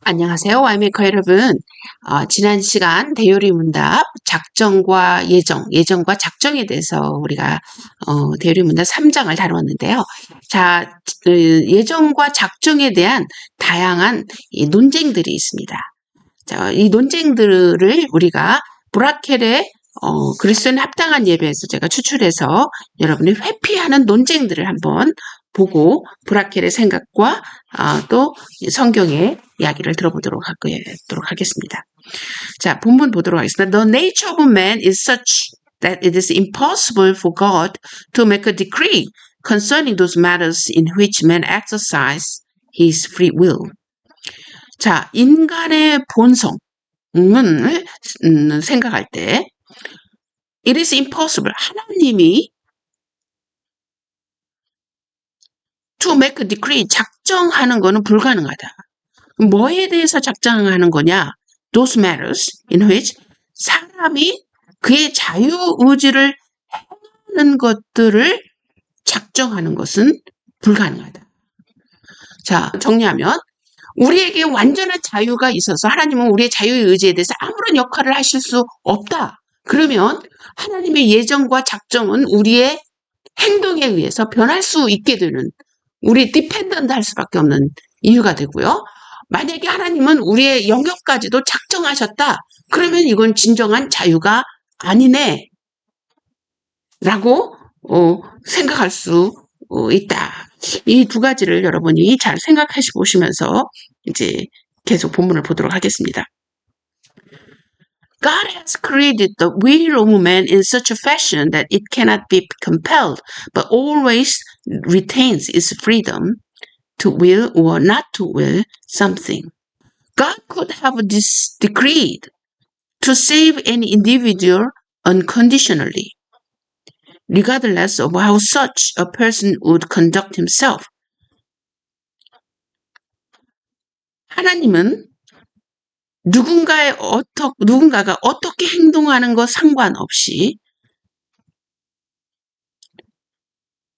안녕하세요. 와이메이커 여러분. 지난 시간 대요리 문답 작정과 예정과 작정에 대해서 우리가 대요리 문답 3장을 다루었는데요. 자, 예정과 작정에 대한 다양한 이 논쟁들이 있습니다. 자, 이 논쟁들을 우리가 브라켈의 그리스도인 합당한 예배에서 제가 추출해서 여러분이 회피하는 논쟁들을 한번 보고 브라켈의 생각과 또 성경의 이야기를 들어보도록 하겠습니다. 자, 본문 보도록 하겠습니다. The nature of man is such that it is impossible for God to make a decree concerning those matters in which man exercise his free will. 자, 인간의 본성을 생각할 때 it is impossible. 하나님이 to make a decree, 작정하는 것은 불가능하다. 뭐에 대해서 작정하는 거냐? Those matters in which 사람이 그의 자유의지를 행하는 것들을 작정하는 것은 불가능하다. 자, 정리하면 우리에게 완전한 자유가 있어서 하나님은 우리의 자유의지에 대해서 아무런 역할을 하실 수 없다. 그러면 하나님의 예정과 작정은 우리의 행동에 의해서 변할 수 있게 되는, 우리 디펜던트 할 수밖에 없는 이유가 되고요. 만약에 하나님은 우리의 영역까지도 작정하셨다. 그러면 이건 진정한 자유가 아니네 라고 생각할 수 있다. 이 두 가지를 여러분이 잘 생각해 보시면서 이제 계속 본문을 보도록 하겠습니다. God has created the will of man in such a fashion that it cannot be compelled, but always retains its freedom to will or not to will something. God could have decreed to save any individual unconditionally, regardless of how such a person would conduct himself. 하나님은 누군가가 어떻게 행동하는 것 상관없이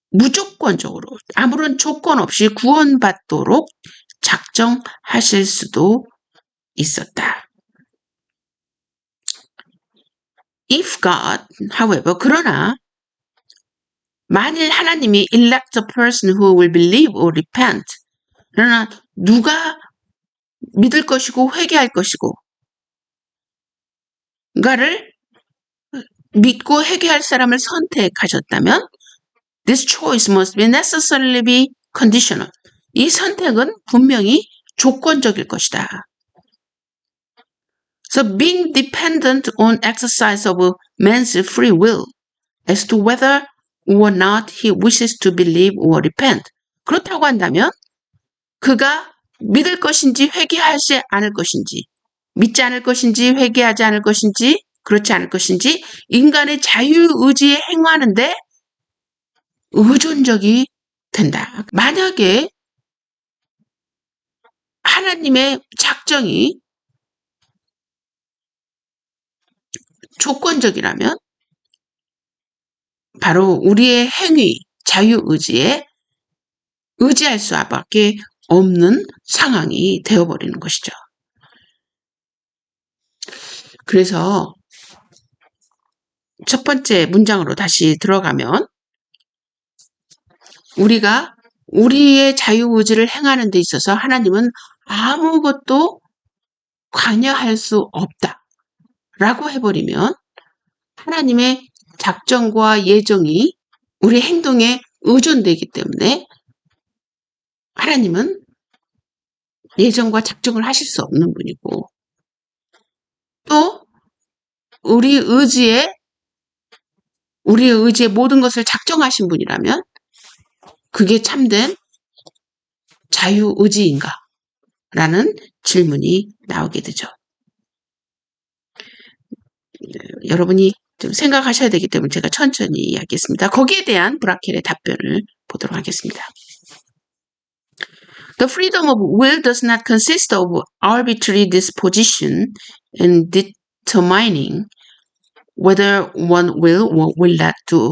무조건적으로 아무런 조건 없이 구원받도록 작정하실 수도 있었다. If God, however, 그러나 만일 하나님이 elect a person who will believe or repent, 그러나 누가 믿을 것이고 회개할 것이고 가를 믿고 회개할 사람을 선택하셨다면 this choice must be necessarily be conditional. 이 선택은 분명히 조건적일 것이다. So being dependent on exercise of man's free will as to whether or not he wishes to believe or repent. 그렇다고 한다면 그가 믿을 것인지 회개하지 않을 것인지, 믿지 않을 것인지 회개하지 않을 것인지 그렇지 않을 것인지 인간의 자유의지에 행하는데 의존적이 된다. 만약에 하나님의 작정이 조건적이라면 바로 우리의 행위, 자유의지에 의지할 수밖에 없는 상황이 되어버리는 것이죠. 그래서 첫 번째 문장으로 다시 들어가면 우리가 우리의 자유의지를 행하는 데 있어서 하나님은 아무것도 관여할 수 없다 라고 해버리면 하나님의 작정과 예정이 우리 행동에 의존되기 때문에 하나님은 예정과 작정을 하실 수 없는 분이고 또 우리의 의지에 모든 것을 작정하신 분이라면 그게 참된 자유의지인가? 라는 질문이 나오게 되죠. 여러분이 좀 생각하셔야 되기 때문에 제가 천천히 이야기했습니다. 거기에 대한 브라켈의 답변을 보도록 하겠습니다. The freedom of will does not consist of arbitrary disposition in determining whether one will or will not do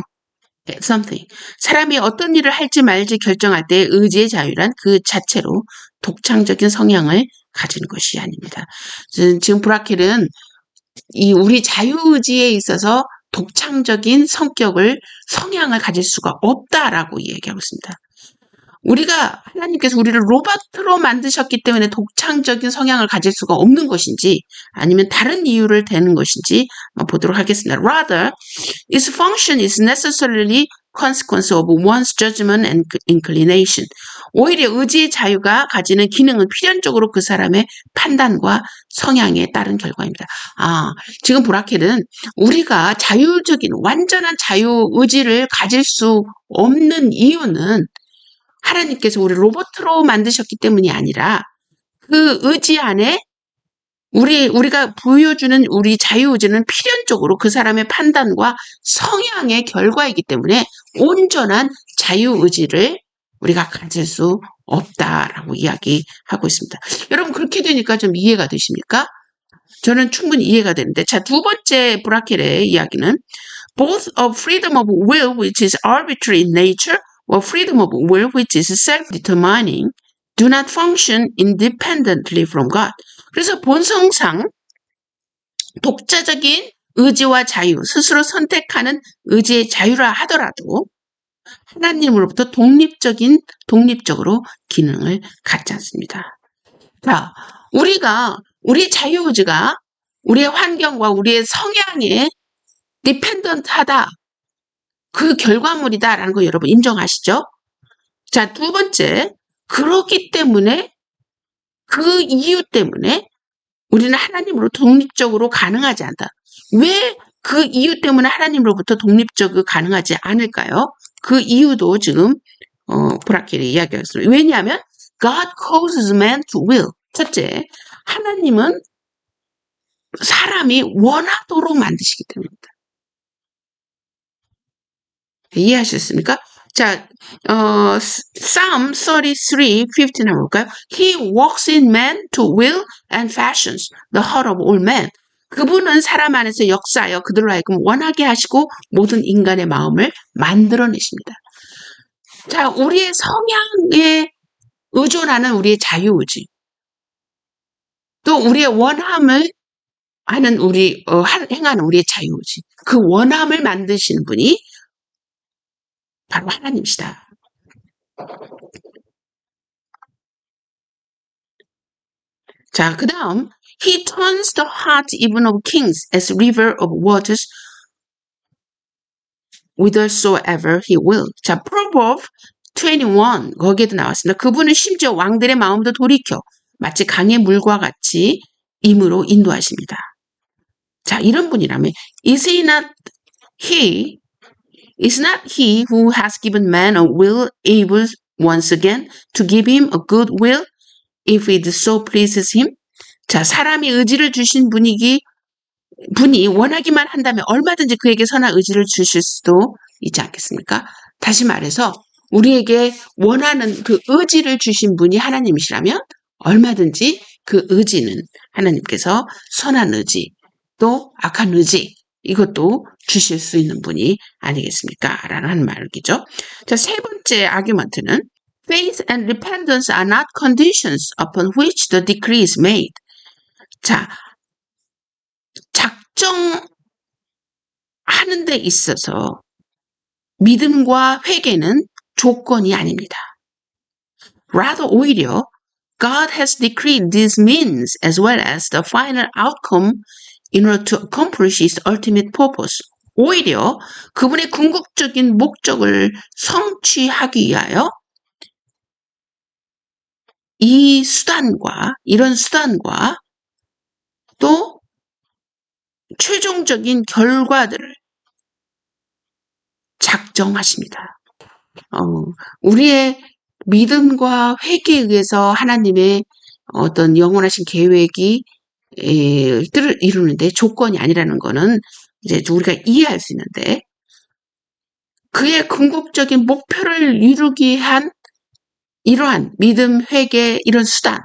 something. 사람이 어떤 일을 할지 말지 결정할 때 의지의 자유란 그 자체로 독창적인 성향을 가지는 것이 아닙니다. 지금 브라켈은 이 우리 자유의지에 있어서 독창적인 성향을 가질 수가 없다라고 얘기하고 있습니다. 우리가 하나님께서 우리를 로봇으로 만드셨기 때문에 독창적인 성향을 가질 수가 없는 것인지 아니면 다른 이유를 대는 것인지 보도록 하겠습니다. Rather, its function is necessarily consequence of one's judgment and inclination. 오히려 의지의 자유가 가지는 기능은 필연적으로 그 사람의 판단과 성향에 따른 결과입니다. 지금 브라켈은 우리가 자율적인 완전한 자유의지를 가질 수 없는 이유는 하나님께서 우리 로봇으로 만드셨기 때문이 아니라 그 의지 안에 우리가 부여주는 우리 자유의지는 필연적으로 그 사람의 판단과 성향의 결과이기 때문에 온전한 자유의지를 우리가 가질 수 없다라고 이야기하고 있습니다. 여러분 그렇게 되니까 좀 이해가 되십니까? 저는 충분히 이해가 되는데 자, 두 번째 브라켈의 이야기는 both of freedom of will which is arbitrary in nature or freedom of will which is self-determining do not function independently from God. 그래서 본성상 독자적인 의지와 자유, 스스로 선택하는 의지의 자유라 하더라도 하나님으로부터 독립적으로 기능을 갖지 않습니다. 자, 우리 자유의지가 우리의 환경과 우리의 성향에 디펜던트하다. 그 결과물이다라는 거 여러분 인정하시죠? 자, 두 번째, 그렇기 때문에 그 이유 때문에 우리는 하나님으로 독립적으로 가능하지 않다. 왜 그 이유 때문에 하나님으로부터 독립적으로 가능하지 않을까요? 그 이유도 지금 브라켈이 이야기했습니다. 왜냐하면 God causes man to will. 첫째, 하나님은 사람이 원하도록 만드시기 때문입니다. 이해하셨습니까? 자, Psalm 33:15 한번 볼까요? He walks in man to will and fashions the heart of all men. 그분은 사람 안에서 역사하여 그들로 하여금 원하게 하시고 모든 인간의 마음을 만들어내십니다. 자, 우리의 성향에 의존하는 우리의 자유의지, 또 우리의 원함을 하는 행하는 우리의 자유의지, 그 원함을 만드시는 분이 바로 하나님이시다. 자, 그 다음 He turns the heart even of kings as river of waters whithersoever he will. 자, Proverb 21 거기에도 나왔습니다. 그분은 심지어 왕들의 마음도 돌이켜 마치 강의 물과 같이 임으로 인도하십니다. 자, 이런 분이라면 Is not he who has given man a will able once again to give him a good will if it so pleases him? 자, 사람이 의지를 주신 분이 원하기만 한다면 얼마든지 그에게 선한 의지를 주실 수도 있지 않겠습니까? 다시 말해서 우리에게 원하는 그 의지를 주신 분이 하나님이시라면 얼마든지 그 의지는 하나님께서 선한 의지 또 악한 의지 이것도 주실 수 있는 분이 아니겠습니까? 라는 말이죠. 자, 세 번째 아규먼트는 Faith and repentance are not conditions upon which the decree is made. 자, 작정하는 데 있어서 믿음과 회개는 조건이 아닙니다. Rather, 오히려 God has decreed these means as well as the final outcome in order to accomplish his ultimate purpose. 오히려 그분의 궁극적인 목적을 성취하기 위하여 이런 수단과 또 최종적인 결과들을 작정하십니다. 우리의 믿음과 회개에 의해서 하나님의 어떤 영원하신 계획이 뜻을 이루는데 조건이 아니라는 거는 이제 우리가 이해할 수 있는데 그의 궁극적인 목표를 이루기 위한 이러한 믿음, 회개, 이런 수단,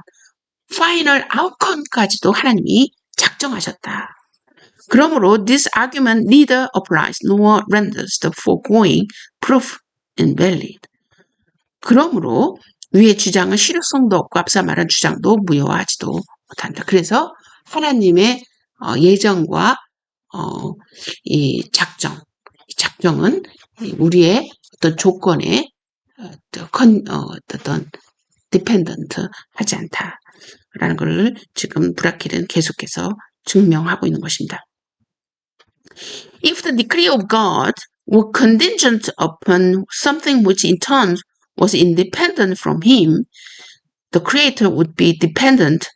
파이널 아웃컴까지도 하나님이 작정하셨다. 그러므로 this argument neither applies nor renders the foregoing proof invalid. 그러므로 위의 주장은 실효성도 없고 앞서 말한 주장도 무효하지도 못한다. 그래서 하나님의 예정과 이 작정은 우리의 어떤 조건에 어떤 디펜던트 하지 않다라는 것을 지금 브라켈은 계속해서 증명하고 있는 것입니다. If the decree of God were contingent upon something which in turn was independent from him, the creator would be dependent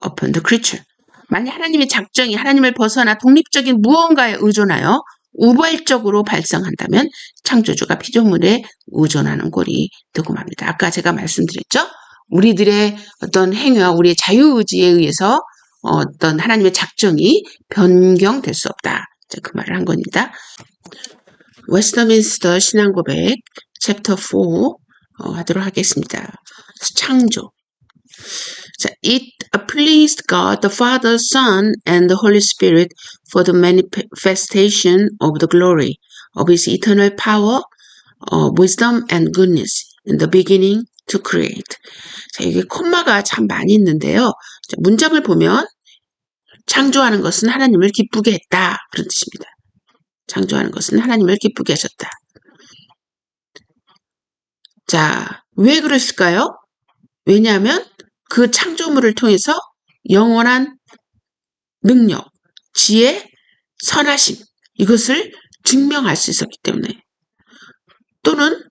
upon the creature. 만약 하나님의 작정이 하나님을 벗어나 독립적인 무언가에 의존하여 우발적으로 발생한다면 창조주가 피조물에 의존하는 꼴이 되고 맙니다. 아까 제가 말씀드렸죠? 우리들의 어떤 행위와 우리의 자유의지에 의해서 어떤 하나님의 작정이 변경될 수 없다. 그 말을 한 겁니다. 웨스터민스터 신앙고백 챕터 4 하도록 하겠습니다. 창조. It pleased God the Father, Son, and the Holy Spirit for the manifestation of the glory of His eternal power, wisdom, and goodness in the beginning to create. 자, 이게 콤마가 참 많이 있는데요. 자, 문장을 보면 창조하는 것은 하나님을 기쁘게 했다. 그런 뜻입니다. 창조하는 것은 하나님을 기쁘게 하셨다. 자, 왜 그랬을까요? 왜냐하면 그 창조물을 통해서 영원한 능력, 지혜, 선하심 이것을 증명할 수 있었기 때문에 또는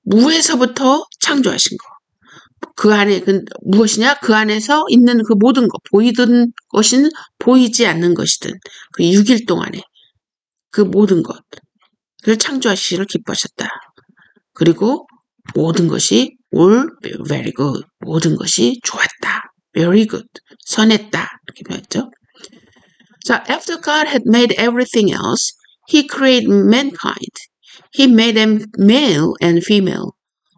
무에서부터 창조하신 거. 그 안에 무엇이냐? 그 안에서 있는 그 모든 것, 보이든 것이든 보이지 않는 것이든 그 6일 동안에 그 모든 것을 창조하시기를 기뻐하셨다. 그리고 모든 것이 all very good. 모든 것이 좋았다. very good. 선했다. 이렇게 표현했죠. 자, after God had made everything else, He created mankind. He made them male and female,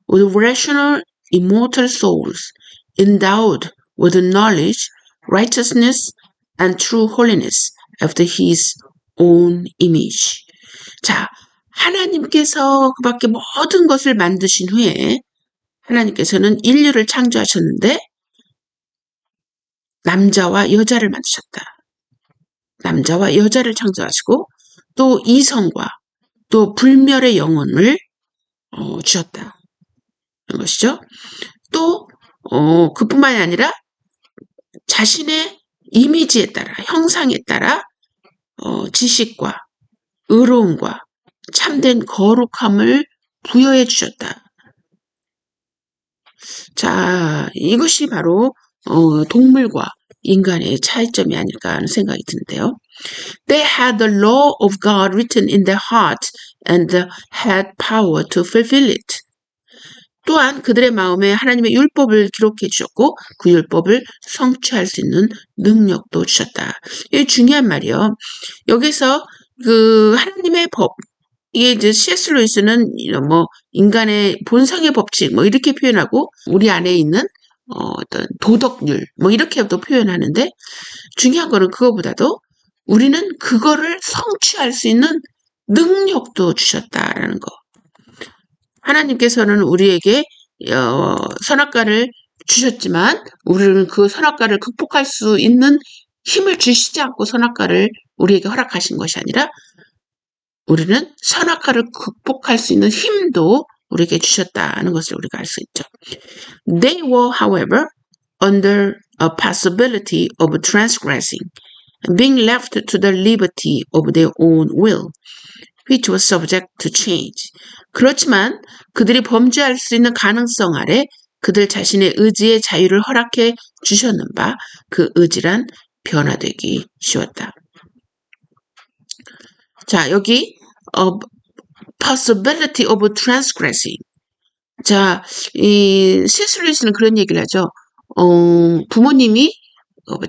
with rational, immortal souls, endowed with knowledge, righteousness, and true holiness after His own image. 자, 하나님께서 그 밖에 모든 것을 만드신 후에 하나님께서는 인류를 창조하셨는데 남자와 여자를 만드셨다. 남자와 여자를 창조하시고 또 이성과 또 불멸의 영혼을 주셨다. 그런 것이죠. 또 그뿐만이 아니라 자신의 이미지에 따라 형상에 따라 지식과 의로움과 참된 거룩함을 부여해 주셨다. 자, 이것이 바로 동물과 인간의 차이점이 아닐까 하는 생각이 드는데요. They had the law of God written in their heart and had power to fulfill it. 또한 그들의 마음에 하나님의 율법을 기록해 주셨고 그 율법을 성취할 수 있는 능력도 주셨다. 이게 중요한 말이에요. 여기서 그 하나님의 법, 이게 이제 C.S. 루이스는 뭐 인간의 본성의 법칙 뭐 이렇게 표현하고 우리 안에 있는 어떤 도덕률 뭐 이렇게도 표현하는데 중요한 거는 그거보다도 우리는 그거를 성취할 수 있는 능력도 주셨다라는 거. 하나님께서는 우리에게 선악과를 주셨지만 우리는 그 선악과를 극복할 수 있는 힘을 주시지 않고 선악과를 우리에게 허락하신 것이 아니라 우리는 선악과를 극복할 수 있는 힘도 우리에게 주셨다는 것을 우리가 알 수 있죠. They were, however, under a possibility of transgressing and being left to the liberty of their own will, which was subject to change. 그렇지만 그들이 범죄할 수 있는 가능성 아래 그들 자신의 의지의 자유를 허락해 주셨는 바 그 의지란 변화되기 쉬웠다. 자, 여기 possibility of transgressing. 자, 이 C.S. 루이스는 그런 얘기를 하죠. 부모님이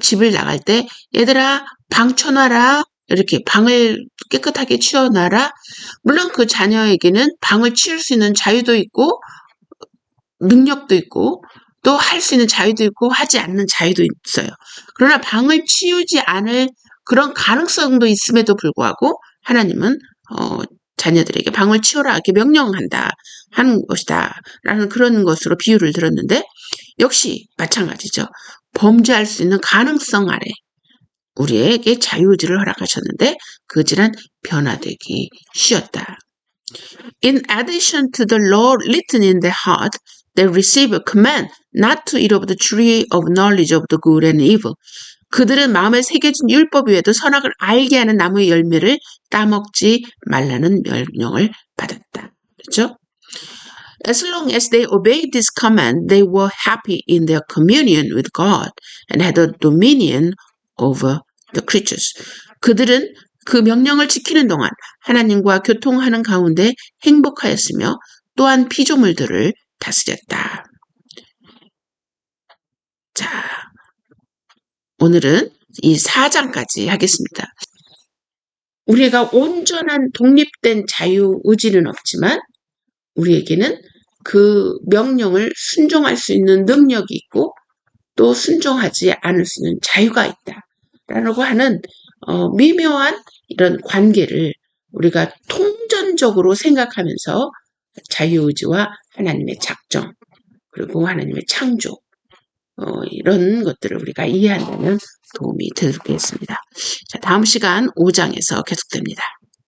집을 나갈 때 얘들아 방 쳐놔라. 이렇게 방을 깨끗하게 치워놔라. 물론 그 자녀에게는 방을 치울 수 있는 자유도 있고 능력도 있고 또 할 수 있는 자유도 있고 하지 않는 자유도 있어요. 그러나 방을 치우지 않을 그런 가능성도 있음에도 불구하고 하나님은 자녀들에게 방을 치워라 이렇게 명령한다 하는 것이다 라는 그런 것으로 비유를 들었는데 역시 마찬가지죠. 범죄할 수 있는 가능성 아래 우리에게 자유의지를 허락하셨는데 그 의지는 변화되기 쉬웠다. In addition to the law written in their heart, they receive a command not to eat of the tree of knowledge of the good and evil. 그들은 마음에 새겨진 율법 외에도 선악을 알게 하는 나무의 열매를 따먹지 말라는 명령을 받았다. 그렇죠? As long as they obeyed this command, they were happy in their communion with God and had a dominion over the creatures. 그들은 그 명령을 지키는 동안 하나님과 교통하는 가운데 행복하였으며 또한 피조물들을 다스렸다. 자, 오늘은 이 4장까지 하겠습니다. 우리가 온전한 독립된 자유의지는 없지만 우리에게는 그 명령을 순종할 수 있는 능력이 있고 또 순종하지 않을 수 있는 자유가 있다라고 하는 미묘한 이런 관계를 우리가 통전적으로 생각하면서 자유의지와 하나님의 작정 그리고 하나님의 창조 이런 것들을 우리가 이해한다면 도움이 되겠습니다. 자, 다음 시간 5장에서 계속됩니다.